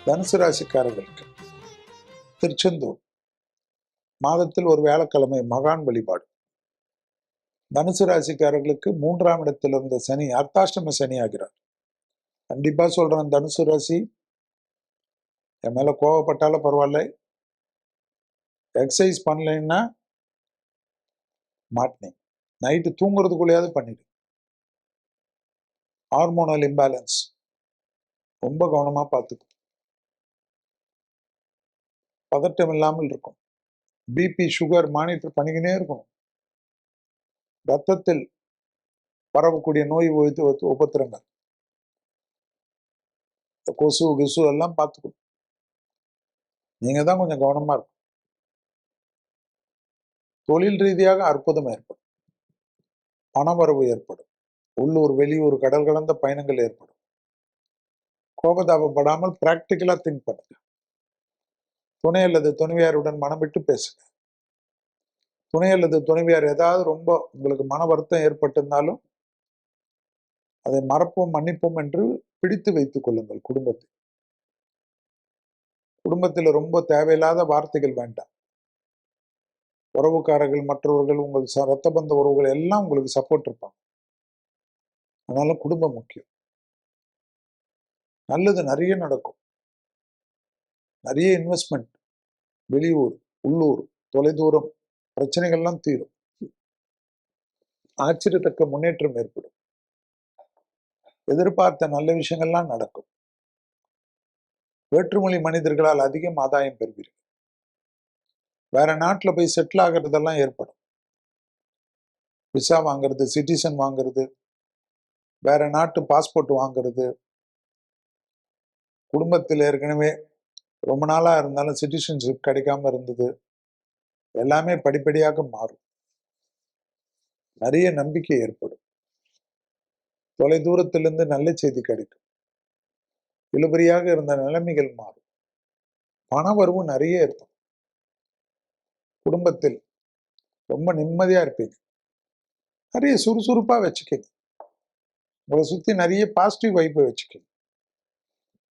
தனுசு ராசிக்காரர்களுக்கு திருச்செந்தூர் மாதத்தில் ஒரு வியாழக்கிழமை மகான் வழிபாடு. தனுசு ராசிக்காரர்களுக்கு 3ஆம் இடத்தில் இருந்த சனி அர்த்தாஷ்டம சனி ஆகிறார். கண்டிப்பா சொல்றேன், தனுசு ராசி என் மேல கோவப்பட்டாலும் பரவாயில்ல, எக்ஸசைஸ் பண்ணலைன்னா மாட்டினேன், நைட்டு தூங்குறதுக்குள்ளேயாவது பண்ணிடு. ஹார்மோனல் இம்பேலன்ஸ் ரொம்ப கவனமா பார்த்துக்கும். பதட்டம் இல்லாமல் இருக்கும். பிபி சுகர் மானிட்டர் பண்ணிக்கினே இருக்கணும். ரத்தத்தில் பரவக்கூடிய நோய் உபத்திரங்கள், கொசு கிசு எல்லாம் பார்த்துக்கணும். நீங்க தான் கொஞ்சம் கவனமா இருக்கும். தொழில் ரீதியாக அற்புதம் ஏற்படும். பணவரவு ஏற்படும். உள்ளூர் வெளியூர் கடல் கடந்த பயணங்கள் ஏற்படும். கோபதாபப்படாமல் பிராக்டிக்கலா திங்க் பண்ணுங்க. துணை அல்லது துணைவியாருடன் மனம் விட்டு பேசுங்க. துணை அல்லது துணைவியார் ஏதாவது ரொம்ப உங்களுக்கு மன வருத்தம் ஏற்பட்டிருந்தாலும் அதை மறப்போம் மன்னிப்போம் என்று பிடித்து வைத்துக் கொள்ளுங்கள். குடும்பத்தில் ரொம்ப தேவையில்லாத வார்த்தைகள் வேண்டாம். உறவுக்காரர்கள், மற்றவர்கள், உங்கள் ரத்த பந்த உறவுகள் எல்லாம் உங்களுக்கு சப்போர்ட் இருப்பாங்க. அதனால குடும்பம் முக்கியம். நல்லது நிறைய நடக்கும். நிறைய இன்வெஸ்ட்மெண்ட், வெளியூர் உள்ளூர் தொலைதூரம் பிரச்சனைகள்லாம் தீரும். ஆச்சரியத்தக்க முன்னேற்றம் ஏற்படும். எதிர்பார்த்த நல்ல விஷயங்கள்லாம் நடக்கும். வேற்றுமொழி மனிதர்களால் அதிகம் ஆதாயம் பெறுவீர்கள். வேற நாட்டில் போய் செட்டில் ஆகிறதெல்லாம் ஏற்படும். விசா வாங்கிறது, சிட்டிசன் வாங்கிறது, வேற நாட்டு பாஸ்போர்ட் வாங்கிறது, குடும்பத்தில் ஏற்கனவே ரொம்ப நாளா இருந்தாலும் சிட்டிசன்ஷிப் கிடைக்காம இருந்தது, எல்லாமே படிப்படியாக மாறும். நிறைய நம்பிக்கை ஏற்படும். தொலை தூரத்திலிருந்து நல்ல செய்தி கிடைக்கும். இழுபறியாக இருந்த நிலைமைகள் மாறும். பண வரவு நிறைய இருக்கும். குடும்பத்தில் ரொம்ப நிம்மதியா இருப்பீங்க. நிறைய சுறுசுறுப்பா வச்சுக்கோங்க. உங்களை சுத்தி நிறைய பாசிட்டிவ் வைப்பை வச்சுக்கோங்க.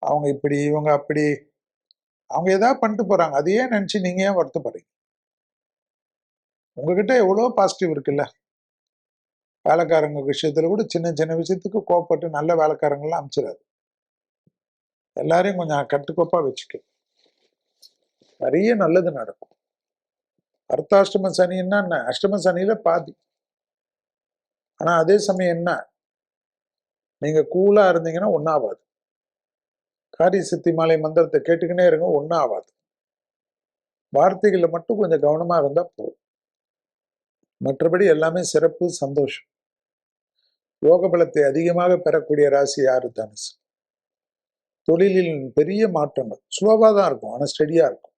அவங்க இப்படி இவங்க அப்படி, அவங்க ஏதாவது பண்ணிட்டு போறாங்க, அதையே நினைச்சு நீங்க ஏன் வருத்தப்படுறீங்க? உங்ககிட்ட எவ்வளோ பாசிட்டிவ் இருக்குல்ல. வேலைக்காரங்க விஷயத்துல கூட சின்ன சின்ன விஷயத்துக்கு கோவப்பட்டு நல்ல வேலைக்காரங்களாம் அமைச்சிடாது. எல்லாரையும் கொஞ்சம் கட்டுக்கோப்பா வச்சுக்க. நிறைய நல்லது நடக்கும். அர்த்தாஷ்டம சனின்னா என்ன? அஷ்டம சனியில பாதி. ஆனா அதே சமயம் என்ன, நீங்க கூலா இருந்தீங்கன்னா ஒன்னாவாது. காரிய சித்தி மாலை மந்திரத்தை கேட்டுக்கினே இருங்க, ஒன்னும் ஆகாது. வார்த்தைகள்ல மட்டும் கொஞ்சம் கவனமா இருந்தா போதும். மற்றபடி எல்லாமே சிறப்பு, சந்தோஷம். யோக பலத்தை அதிகமாக பெறக்கூடிய ராசி யாரு? தனுசு. தொழிலில் பெரிய மாற்றங்கள் ஸ்லோவா தான் இருக்கும், ஆனா ஸ்டெடியா இருக்கும்.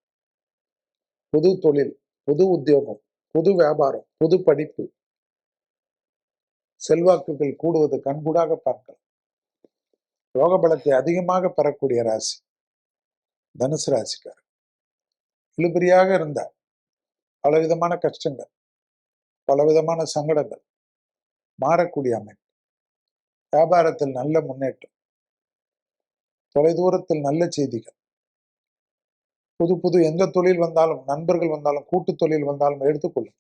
புது தொழில், புது உத்தியோகம், புது வியாபாரம், புது படிப்பு, செல்வாக்குகள் கூடுவது கண்கூடாக பார்க்கலாம். யோக பலத்தை அதிகமாக பெறக்கூடிய ராசி தனுசு ராசிக்காரர். இழுபறியாக இருந்த பலவிதமான கஷ்டங்கள், பலவிதமான சங்கடங்கள் மாறக்கூடிய அமைப்பு. வியாபாரத்தில் நல்ல முன்னேற்றம், தொலைதூரத்தில் நல்ல செய்திகள், புது புது எந்த தொழில் வந்தாலும், நண்பர்கள் வந்தாலும், கூட்டு தொழில் வந்தாலும் எடுத்துக்கொள்ளும்.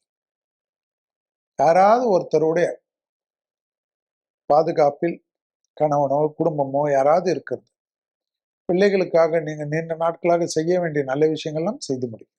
யாராவது ஒருத்தருடைய பாதுகாப்பில் கணவனோ குடும்பமோ யாராவது இருக்கிறது. பிள்ளைகளுக்காக நீங்க நீண்ட நாட்களாக செய்ய வேண்டிய நல்ல விஷயங்கள்லாம் செய்து முடியும்.